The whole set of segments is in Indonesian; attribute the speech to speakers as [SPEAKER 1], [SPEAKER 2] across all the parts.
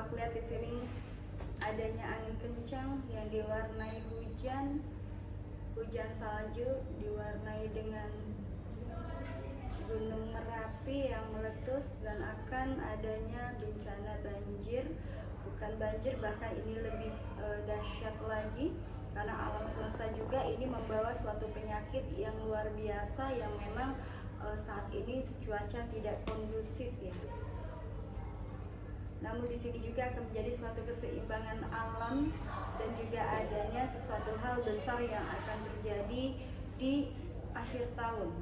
[SPEAKER 1] aku lihat di sini adanya angin kencang yang diwarnai hujan salju, diwarnai dengan Gunung Merapi yang meletus, dan akan adanya bencana banjir. Bukan banjir, bahkan ini lebih dahsyat lagi, karena alam semesta juga ini membawa suatu penyakit yang luar biasa yang memang saat ini cuaca tidak kondusif ya. Namun di sini juga akan menjadi suatu keseimbangan alam dan juga adanya sesuatu hal besar yang akan terjadi di akhir tahun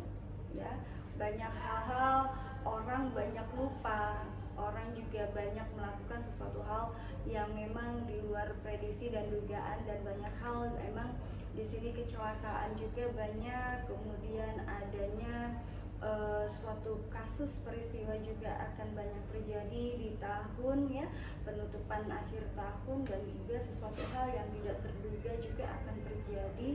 [SPEAKER 1] ya. Banyak hal-hal, orang banyak lupa, orang juga banyak melakukan sesuatu hal yang memang di luar prediksi dan dugaan, dan banyak hal memang di sini kecelakaan juga banyak, kemudian adanya suatu kasus peristiwa juga akan banyak terjadi di tahun ya, penutupan akhir tahun, dan juga sesuatu hal yang tidak terduga juga akan terjadi,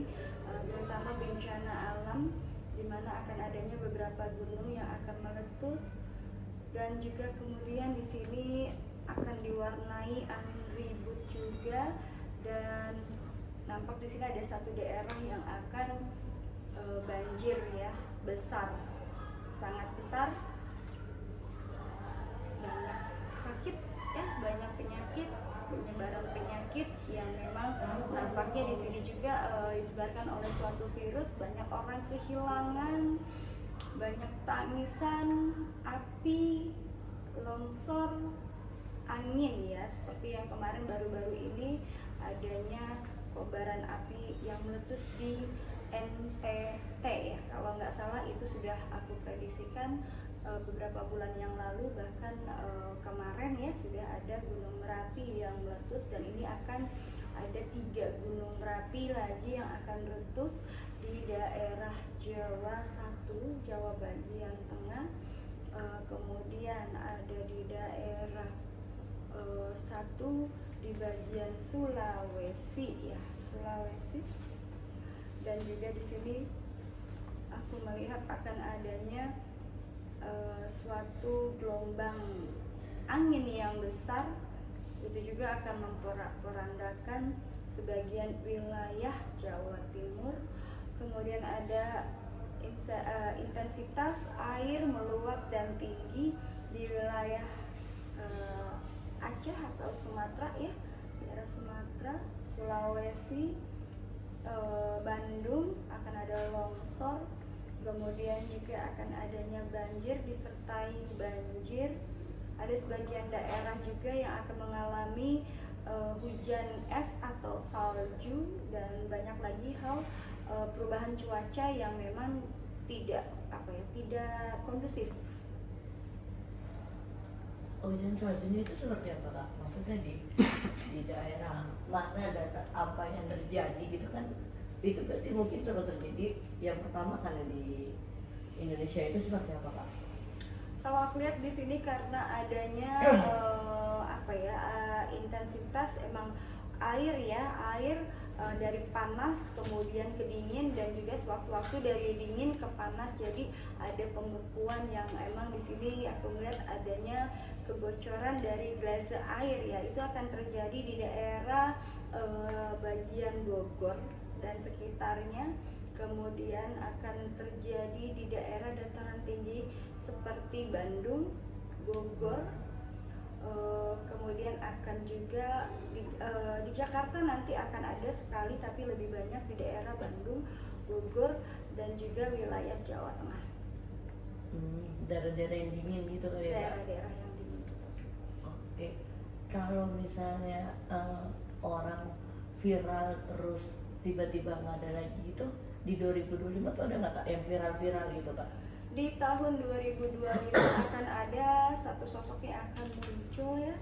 [SPEAKER 1] terutama bencana alam di mana akan adanya beberapa gunung yang akan meletus, dan juga kemudian di sini akan diwarnai angin ribut juga, dan nampak di sini ada satu daerah yang akan banjir ya, besar, sangat besar, banyak sakit ya, banyak penyakit, penyebaran penyakit yang memang nampaknya di sini juga disebarkan oleh suatu virus. Banyak orang kehilangan, banyak tangisan, api, longsor, angin ya, seperti yang kemarin baru-baru ini adanya kobaran api yang meletus di NTT ya, kalau nggak salah itu sudah aku prediksikan beberapa bulan yang lalu, bahkan kemarin ya sudah ada Gunung Merapi yang meletus, dan ini akan ada 3 gunung Merapi lagi yang akan meletus di daerah Jawa 1, Jawa bagian tengah, kemudian ada di daerah 1 di bagian Sulawesi ya, Sulawesi. Dan juga di sini aku melihat akan adanya suatu gelombang angin yang besar, itu juga akan memporak-porandakan sebagian wilayah Jawa Timur. Kemudian ada intensitas air meluap dan tinggi di wilayah Aceh atau Sumatera ya, daerah Sumatera, Sulawesi, Bandung akan ada longsor, kemudian juga akan adanya banjir disertai banjir. Ada sebagian daerah juga yang akan mengalami hujan es atau salju, dan banyak lagi hal perubahan cuaca yang memang tidak tidak kondusif.
[SPEAKER 2] Hujan saljunya itu seperti apa Kak? Maksudnya di daerah mana dan apa yang terjadi gitu kan? Itu berarti mungkin kalau terjadi yang pertama kan di Indonesia itu seperti apa Kak?
[SPEAKER 1] Kalau aku lihat di sini karena adanya intensitas emang air ya, dari panas kemudian ke dingin, dan juga sewaktu-waktu dari dingin ke panas, jadi ada pembekuan yang emang di sini aku melihat adanya kebocoran dari glase air ya. Itu akan terjadi di daerah bagian Bogor dan sekitarnya, kemudian akan terjadi di daerah dataran tinggi seperti Bandung, Bogor, kemudian akan juga di Jakarta nanti akan ada sekali, tapi lebih banyak di daerah Bandung, Bogor, dan juga wilayah Jawa Tengah.
[SPEAKER 2] Daerah-daerah yang dingin gitu kali ya?
[SPEAKER 1] Daerah-daerah yang dingin.
[SPEAKER 2] Oke, kalau misalnya orang viral terus tiba-tiba nggak ada lagi gitu, di 2025 tuh ada nggak Kak yang viral-viral gitu Kak?
[SPEAKER 1] Di tahun 2025 akan ada satu sosok yang akan muncul ya,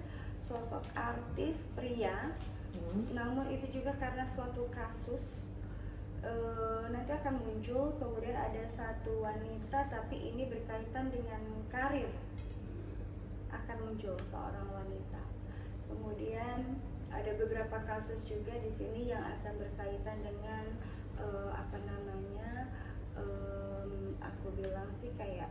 [SPEAKER 1] sosok artis pria. Namun itu juga karena suatu kasus nanti akan muncul. Kemudian ada satu wanita, tapi ini berkaitan dengan karir, akan muncul seorang wanita. Kemudian ada beberapa kasus juga di sini yang akan berkaitan dengan aku bilang sih kayak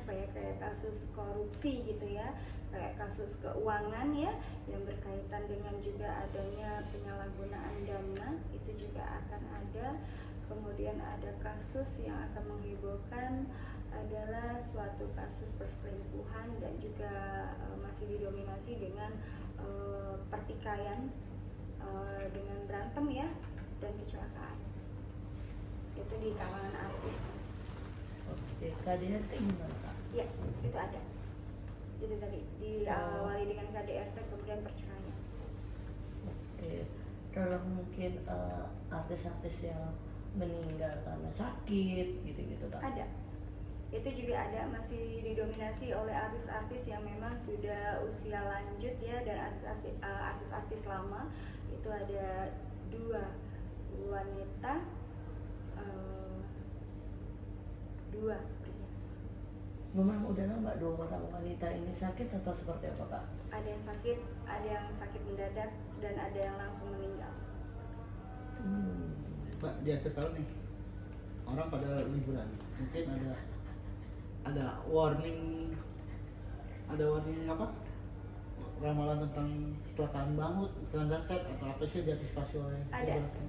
[SPEAKER 1] apa ya, kayak kasus korupsi gitu ya, kayak kasus keuangan ya yang berkaitan dengan juga adanya penyalahgunaan dana, itu juga akan ada. Kemudian ada kasus yang akan menghebohkan adalah suatu kasus perselingkuhan dan juga masih didominasi dengan pertikaian, dengan berantem ya, dan kecelakaan. Itu di kalangan artis.
[SPEAKER 2] Oke, KDRT gimana Kak?
[SPEAKER 1] Ya, itu ada. Itu tadi diawali dengan KDRT kemudian perceraian.
[SPEAKER 2] Oke, kalau mungkin artis-artis yang meninggal karena sakit gitu-gitu Kak?
[SPEAKER 1] Ada. Itu juga ada, masih didominasi oleh artis-artis yang memang sudah usia lanjut ya, dan artis-artis lama. Itu ada 2 wanita, 2 pria.
[SPEAKER 2] Memang udah lama 2 orang wanita ini sakit atau seperti apa Kak?
[SPEAKER 1] Ada yang sakit mendadak, dan ada yang langsung meninggal.
[SPEAKER 3] Mbak, di akhir tahun nih orang pada liburan, mungkin ada warning apa, ramalan tentang kecelakaan banget, landasan atau apa sih diantisipasi oleh
[SPEAKER 1] Ada.
[SPEAKER 3] liburan?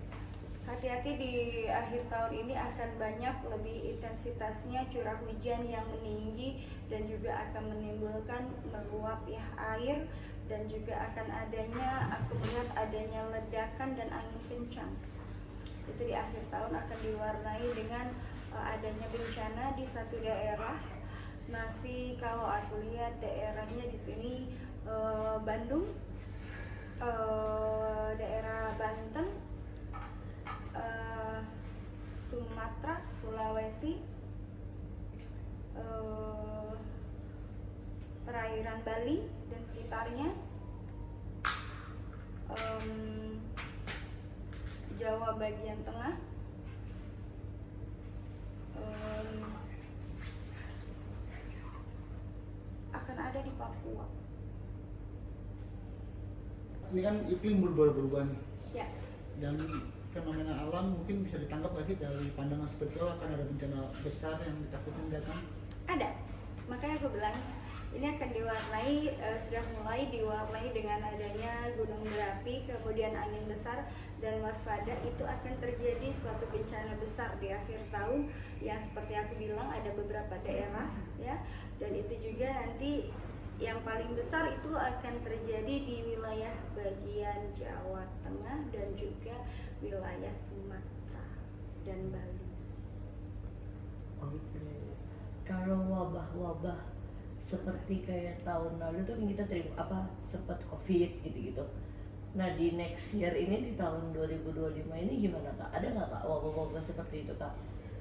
[SPEAKER 1] Hati-hati di akhir tahun ini akan banyak lebih intensitasnya curah hujan yang meninggi, dan juga akan menimbulkan meluap ya air, dan juga akan aku melihat adanya ledakan dan angin kencang. Itu di akhir tahun akan diwarnai dengan adanya bencana di satu daerah. Masih kalau aku lihat daerahnya di sini Bandung, daerah Banten, Sumatera, Sulawesi, perairan Bali dan sekitarnya, Jawa bagian tengah, akan ada di Papua.
[SPEAKER 3] Ini kan iklim berubah-ubah nih,
[SPEAKER 1] Ya,
[SPEAKER 3] dan fenomena alam mungkin bisa ditangkap nggak sih dari pandangan spiritual, akan ada bencana besar yang ditakutin datang?
[SPEAKER 1] ada. Makanya aku bilang ini akan diwarnai, sudah mulai diwarnai dengan adanya gunung berapi, kemudian angin besar, dan waspada. Itu akan terjadi suatu bencana besar di akhir tahun yang seperti aku bilang ada beberapa daerah ya, dan itu juga nanti yang paling besar itu akan terjadi di wilayah bagian Jawa Tengah dan juga wilayah Sumatera dan Bali.
[SPEAKER 2] Oke. Kalau wabah-wabah seperti kayak tahun lalu tuh kita sempat COVID gitu-gitu. Nah di next year ini di tahun 2025 ini gimana Kak? Ada nggak Kak wabah-wabah seperti itu Kak?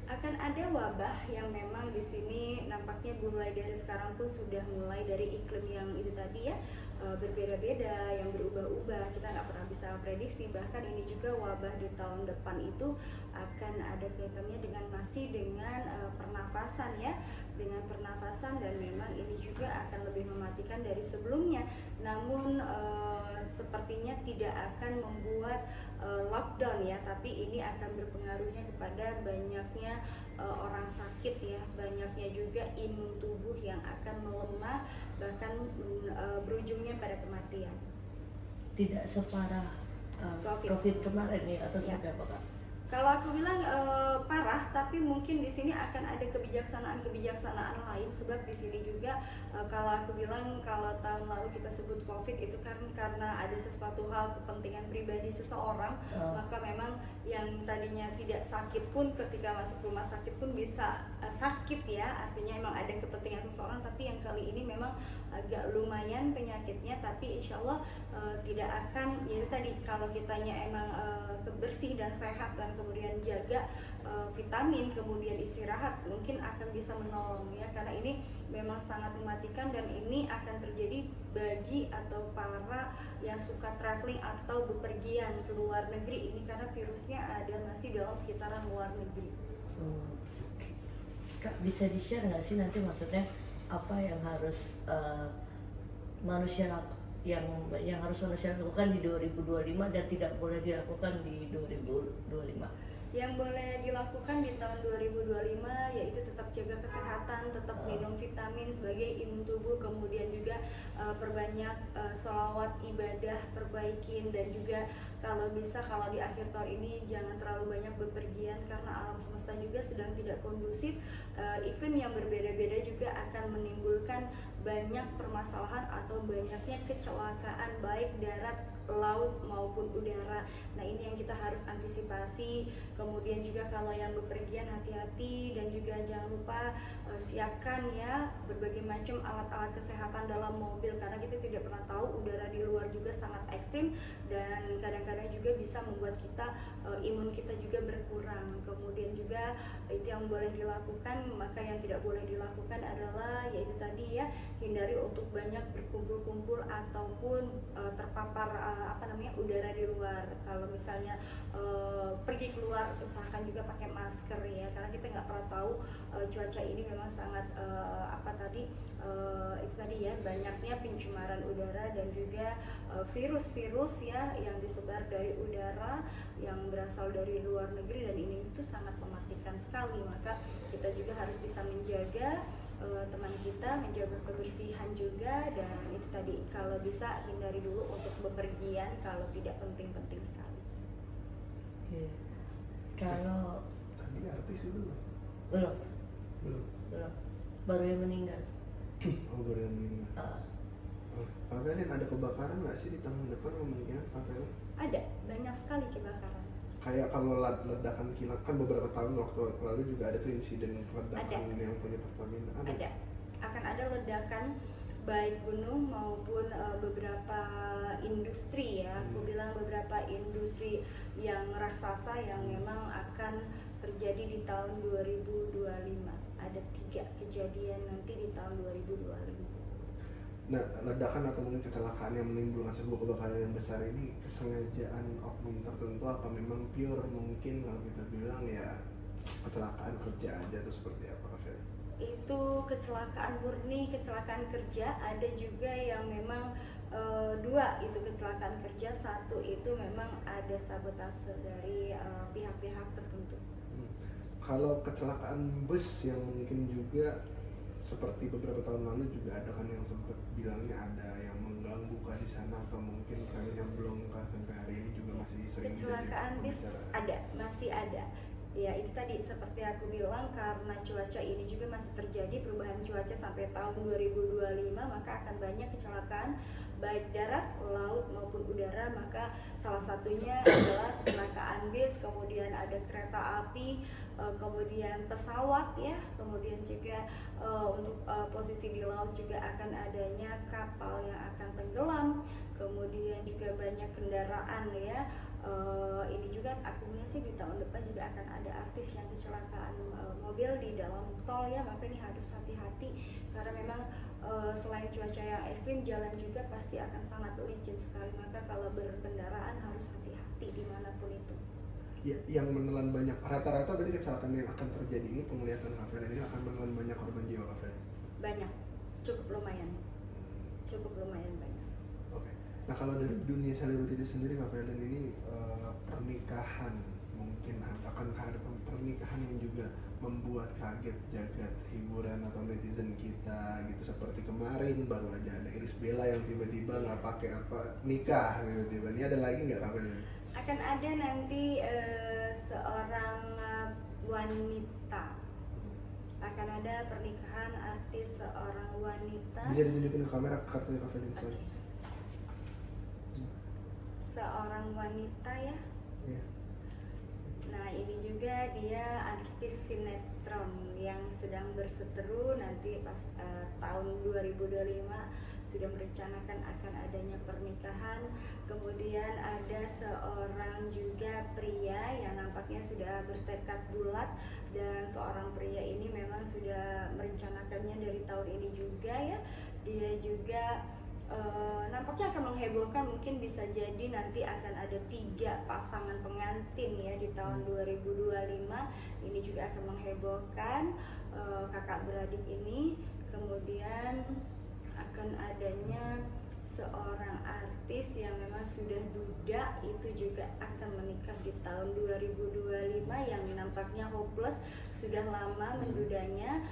[SPEAKER 1] Akan ada wabah yang memang di sini nampaknya mulai dari sekarang pun sudah mulai dari iklim yang itu tadi ya, berbeda-beda, yang berubah-ubah, kita nggak pernah bisa prediksi. Bahkan ini juga wabah di tahun depan itu akan ada kaitannya dengan pernafasan ya, dengan pernafasan, dan memang ini juga akan lebih mematikan dari sebelumnya. Namun sepertinya tidak akan membuat lockdown ya, tapi ini akan berpengaruhnya kepada banyaknya orang sakit ya, banyaknya juga imun tubuh yang akan melemah, bahkan berujungnya pada kematian.
[SPEAKER 2] Tidak separah COVID kemarin nih atau seperti apa Kak?
[SPEAKER 1] Kalau aku bilang parah, tapi mungkin di sini akan ada kebijaksanaan lain, sebab di sini juga kalau aku bilang kalau tahun lalu kita sebut COVID itu kan karena ada sesuatu hal kepentingan pribadi seseorang, maka memang yang tadinya tidak sakit pun ketika masuk rumah sakit pun bisa sakit ya, artinya memang ada kepentingan seseorang. Tapi yang kali ini memang agak lumayan penyakitnya, tapi insya Allah tidak akan, yaitu tadi kalau kitanya emang bersih dan sehat dan kemudian jaga vitamin, kemudian istirahat, mungkin akan bisa menolong ya, karena ini memang sangat mematikan, dan ini akan terjadi bagi atau para yang suka traveling atau bepergian ke luar negeri ini, karena virusnya ada masih dalam sekitaran luar negeri.
[SPEAKER 2] Kak bisa di-share nggak sih nanti maksudnya apa yang harus manusia yang harus manusia lakukan di 2025 dan tidak boleh dilakukan di 2025?
[SPEAKER 1] Yang boleh dilakukan di tahun 2025 yaitu tetap jaga kesehatan, tetap minum vitamin sebagai imun tubuh, kemudian juga perbanyak sholawat, ibadah, perbaikin, dan juga kalau bisa kalau di akhir tahun ini jangan terlalu banyak bepergian karena alam semesta juga sedang tidak kondusif. Iklim yang berbeda-beda juga akan menimbulkan banyak permasalahan atau banyaknya kecelakaan baik darat, laut maupun udara. Nah, ini yang kita harus antisipasi. Kemudian juga kalau yang bepergian hati-hati, dan juga jangan lupa siapkan ya berbagai macam alat-alat kesehatan dalam mobil karena kita tidak pernah tahu udara di luar juga sangat ekstrim dan kadang-kadang juga bisa membuat kita imun kita juga berkurang. Kemudian juga itu yang boleh dilakukan, maka yang tidak boleh dilakukan adalah yaitu tadi ya, hindari untuk banyak berkumpul-kumpul ataupun terpapar udara di luar. Kalau misalnya pergi keluar usahakan juga pakai masker ya, karena kita nggak pernah tahu cuaca ini memang sangat itu tadi ya, banyaknya pencemaran udara dan juga virus-virus ya yang disebar dari udara yang berasal dari luar negeri, dan ini itu sangat mematikan sekali. Maka kita juga harus bisa menjaga teman kita, menjaga kebersihan juga, dan itu tadi kalau bisa hindari dulu untuk bepergian kalau tidak penting-penting sekali.
[SPEAKER 2] Oke. Kalau
[SPEAKER 3] Tadi artis dulu
[SPEAKER 2] belum,
[SPEAKER 3] belum?
[SPEAKER 2] baru yang meninggal.
[SPEAKER 3] Oh, baru yang meninggal. Pak Felin, ada kebakaran nggak sih di tahun depan kemungkinan Pak Felin?
[SPEAKER 1] Ada, banyak sekali kebakaran.
[SPEAKER 3] Kayak kalau ledakan kilat kan beberapa tahun waktu lalu juga ada tuh insiden ledakan
[SPEAKER 1] Ada.
[SPEAKER 3] yang punya Pertamina.
[SPEAKER 1] Ada, akan ada ledakan baik gunung maupun beberapa industri ya. Aku bilang beberapa industri yang raksasa yang memang akan terjadi di tahun 2025. Ada 3 kejadian nanti di tahun 2025.
[SPEAKER 3] Nah, ledakan atau mungkin kecelakaan yang menimbulkan sebuah kebakaran yang besar ini kesengajaan oknum tertentu apa memang pure mungkin kalau kita bilang ya kecelakaan kerja aja atau seperti apa Kak Feli?
[SPEAKER 1] Itu kecelakaan murni, kecelakaan kerja. Ada juga yang memang 2 itu kecelakaan kerja, 1 itu memang ada sabotase dari pihak-pihak tertentu.
[SPEAKER 3] Kalau kecelakaan bus yang mungkin juga seperti beberapa tahun lalu juga ada kan yang sempat bilangnya ada yang mengganggu di sana, atau mungkin kayaknya belum sampai hari ini juga masih sering
[SPEAKER 1] kecelakaan bis ada, masih ada. Ya itu tadi seperti aku bilang, karena cuaca ini juga masih terjadi perubahan cuaca sampai tahun 2025, maka akan banyak kecelakaan baik darat, laut maupun udara. Maka salah satunya adalah kecelakaan bis, kemudian ada kereta api, kemudian pesawat ya, kemudian juga untuk posisi di laut juga akan adanya kapal yang akan tenggelam, kemudian juga banyak kendaraan ya. Ini juga aku lihat sih di tahun depan juga akan ada artis yang kecelakaan mobil di dalam tol ya, maka ini harus hati-hati karena memang selain cuaca yang ekstrim, jalan juga pasti akan sangat licin sekali, maka kalau berkendaraan harus hati-hati dimanapun itu.
[SPEAKER 3] Ya, yang menelan banyak rata-rata berarti kecelakaan yang akan terjadi ini penglihatan Kak Feli ini akan menelan banyak korban jiwa Kak Feli?
[SPEAKER 1] Banyak, cukup lumayan banyak.
[SPEAKER 3] Oke. Nah kalau dari dunia selebritis sendiri Kak Feli ini pernikahan mungkin akankah ada pernikahan yang juga membuat kaget jagat hiburan atau netizen kita gitu, seperti kemarin baru aja ada Irish Bella yang tiba-tiba nggak pakai apa nikah tiba-tiba. Ini ada lagi nggak Kak Feli?
[SPEAKER 1] Akan ada nanti seorang wanita, akan ada pernikahan artis seorang wanita.
[SPEAKER 3] Bisa ditunjukin ke kamera kartunya Kak Feli?
[SPEAKER 1] Okay. Seorang wanita ya.
[SPEAKER 3] Yeah.
[SPEAKER 1] Nah ini juga dia artis sinetron yang sedang berseteru, nanti pas tahun 2025 sudah merencanakan akan adanya pernikahan. Kemudian ada seorang juga pria yang nampaknya sudah bertekad bulat, dan seorang pria ini memang sudah merencanakannya dari tahun ini juga ya. Dia juga nampaknya akan menghebohkan, mungkin bisa jadi nanti akan ada 3 pasangan pengantin ya di tahun 2025. Ini juga akan menghebohkan kakak beradik ini. Kemudian akan adanya seorang artis yang memang sudah duda itu juga akan menikah di tahun 2025. Yang nampaknya hopeless sudah lama mendudanya,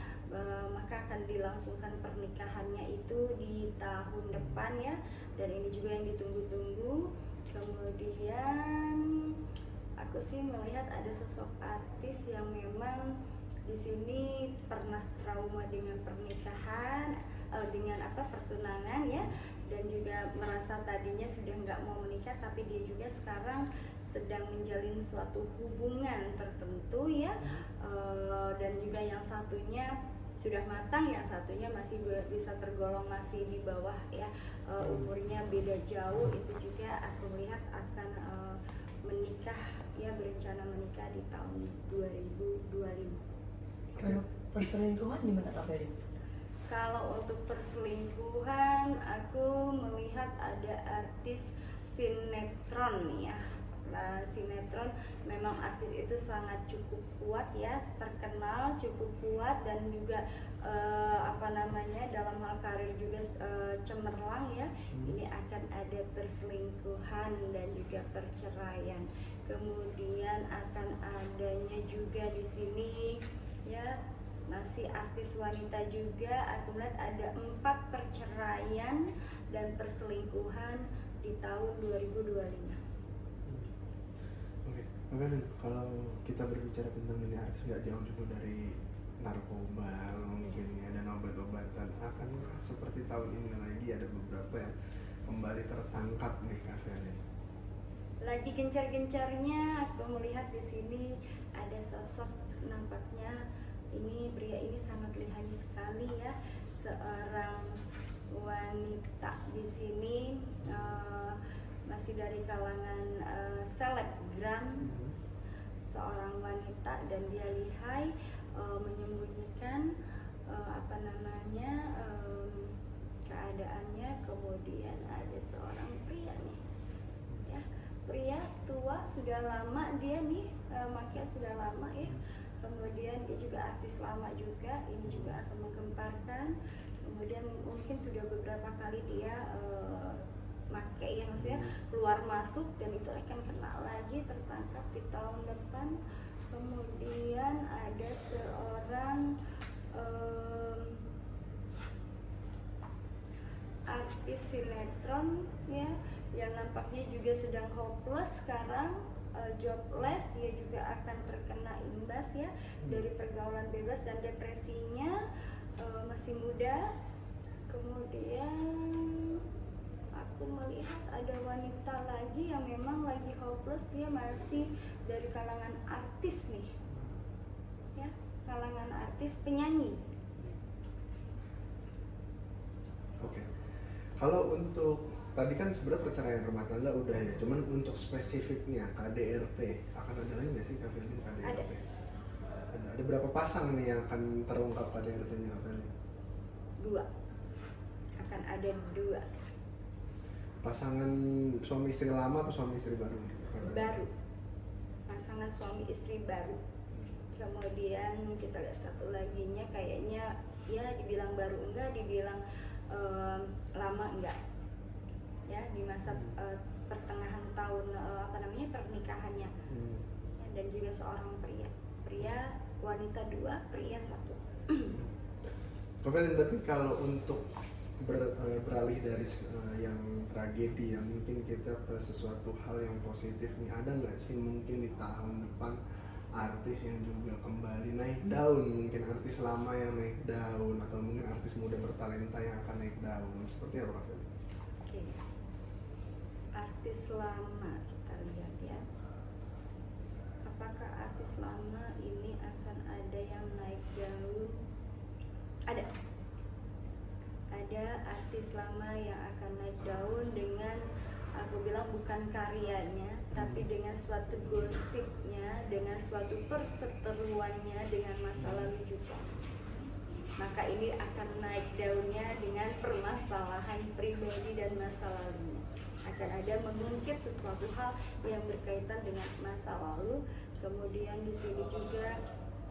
[SPEAKER 1] maka akan dilangsungkan pernikahannya itu di tahun depan ya, dan ini juga yang ditunggu-tunggu. Kemudian aku sih melihat ada sosok artis yang memang di sini pernah trauma dengan pernikahan, dengan pertunangan ya, dan juga merasa tadinya sudah nggak mau menikah, tapi dia juga sekarang sedang menjalin suatu hubungan tertentu ya, dan juga yang satunya sudah matang, yang satunya masih bisa tergolong masih di bawah ya, umurnya beda jauh. Itu juga aku melihat akan menikah ya, berencana menikah di tahun 2025.
[SPEAKER 2] Kalau perselingkuhan gimana Kak Feli?
[SPEAKER 1] Kalau untuk perselingkuhan, aku melihat ada artis sinetron nih ya. Nah, sinetron memang artis itu sangat cukup kuat ya, terkenal, cukup kuat, dan juga dalam hal karir juga cemerlang ya. Ini akan ada perselingkuhan dan juga perceraian. Kemudian akan adanya juga di sini ya, masih artis wanita juga. Aku melihat ada 4 perceraian dan perselingkuhan di tahun 2025.
[SPEAKER 4] Oke, makanya kalau kita berbicara tentang ini artis nggak jauh juga dari narkoba mungkin ya, dan obat-obatan. Akankah seperti tahun ini lagi ada beberapa yang kembali tertangkap nih Kak Feli?
[SPEAKER 1] Lagi gencar-gencarnya aku melihat di sini ada sosok, nampaknya ini pria ini sangat lihai sekali ya, seorang wanita di sini, masih dari kalangan selebgram, seorang wanita, dan dia lihai menyembunyikan keadaannya. Kemudian ada seorang pria nih ya, pria tua, sudah lama dia nih makanya sudah lama ya. Kemudian dia juga artis lama juga, ini juga akan menggemparkan. Kemudian mungkin sudah beberapa kali dia make ya, maksudnya keluar masuk, dan itu akan kena lagi, tertangkap di tahun depan. Kemudian ada seorang artis sinetron ya, yang nampaknya juga sedang hopeless sekarang, jobless. Dia juga akan terkena imbas ya dari pergaulan bebas dan depresinya, masih muda. Kemudian aku melihat ada wanita lagi yang memang lagi hopeless, dia masih dari kalangan artis nih ya, kalangan artis penyanyi.
[SPEAKER 4] Oke. Kalau untuk tadi kan sebenarnya perceraian rumah tangga udah ya, cuman untuk spesifiknya KDRT akan ada lagi nggak sih Kak Feli? KDRT ada berapa pasang nih yang akan terungkap KDRT-nya Kak Feli?
[SPEAKER 1] 2, akan ada 2
[SPEAKER 4] pasangan suami istri lama atau suami istri baru?
[SPEAKER 1] baru, pasangan suami istri baru. Kemudian kita lihat satu laginya, kayaknya ya dibilang baru enggak, dibilang lama enggak ya, di masa pertengahan tahun pernikahannya. Dan juga seorang pria wanita 2, pria 1.
[SPEAKER 4] Kevin, tapi kalau untuk beralih dari yang tragedi ya, mungkin kita ke sesuatu hal yang positif nih, ada nggak sih mungkin di tahun depan artis yang juga kembali naik daun, mungkin artis lama yang naik daun, atau mungkin artis muda bertalenta yang akan naik daun, seperti apa Kak?
[SPEAKER 1] Oke. Artis lama kita lihat ya, apakah artis lama ini akan ada yang naik daun? Ada artis lama yang akan naik daun dengan, aku bilang bukan karyanya, tapi dengan suatu gosipnya, dengan suatu perseteruannya dengan masa lalu juga. Maka ini akan naik daunnya dengan permasalahan pribadi dan masa lalunya. Akan ada mengungkit sesuatu hal yang berkaitan dengan masa lalu. Kemudian di sini juga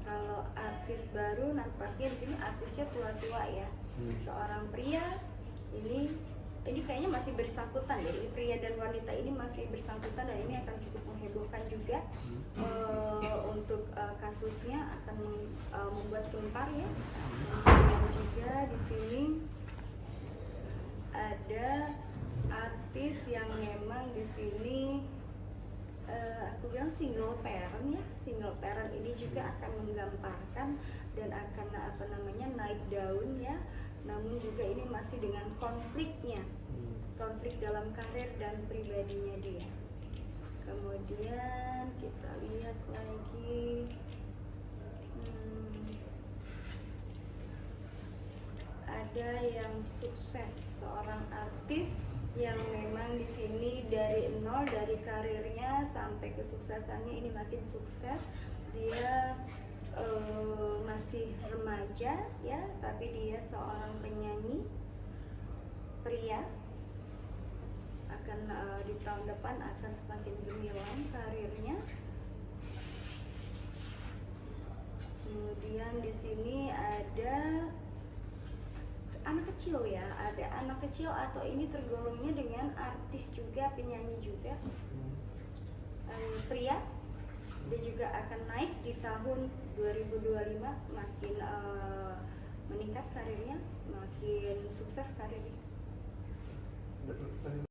[SPEAKER 1] kalau artis baru, nampaknya di sini artisnya tua-tua ya. Seorang pria ini ini kayaknya masih bersangkutan ya, ini pria dan wanita ini masih bersangkutan dan ini akan cukup menghebohkan juga. Untuk kasusnya akan membuat gempar ya. Dan juga di sini ada artis yang memang di sini aku bilang single parent ya, single parent ini juga akan menggamparkan dan akan naik daun ya, namun juga ini masih dengan konflik dalam karir dan pribadinya dia. Kemudian kita lihat lagi, ada yang sukses, seorang artis yang memang di sini dari nol, dari karirnya sampai kesuksesannya ini makin sukses. Dia masih remaja ya, tapi dia seorang penyanyi pria, akan di tahun depan akan semakin gemilang karirnya. Kemudian di sini ada anak kecil ya, ada anak kecil atau ini tergolongnya dengan artis juga, penyanyi juga, pria. Dia juga akan naik di tahun 2025, makin meningkat karirnya, makin sukses karirnya.
[SPEAKER 4] Ada pertanyaan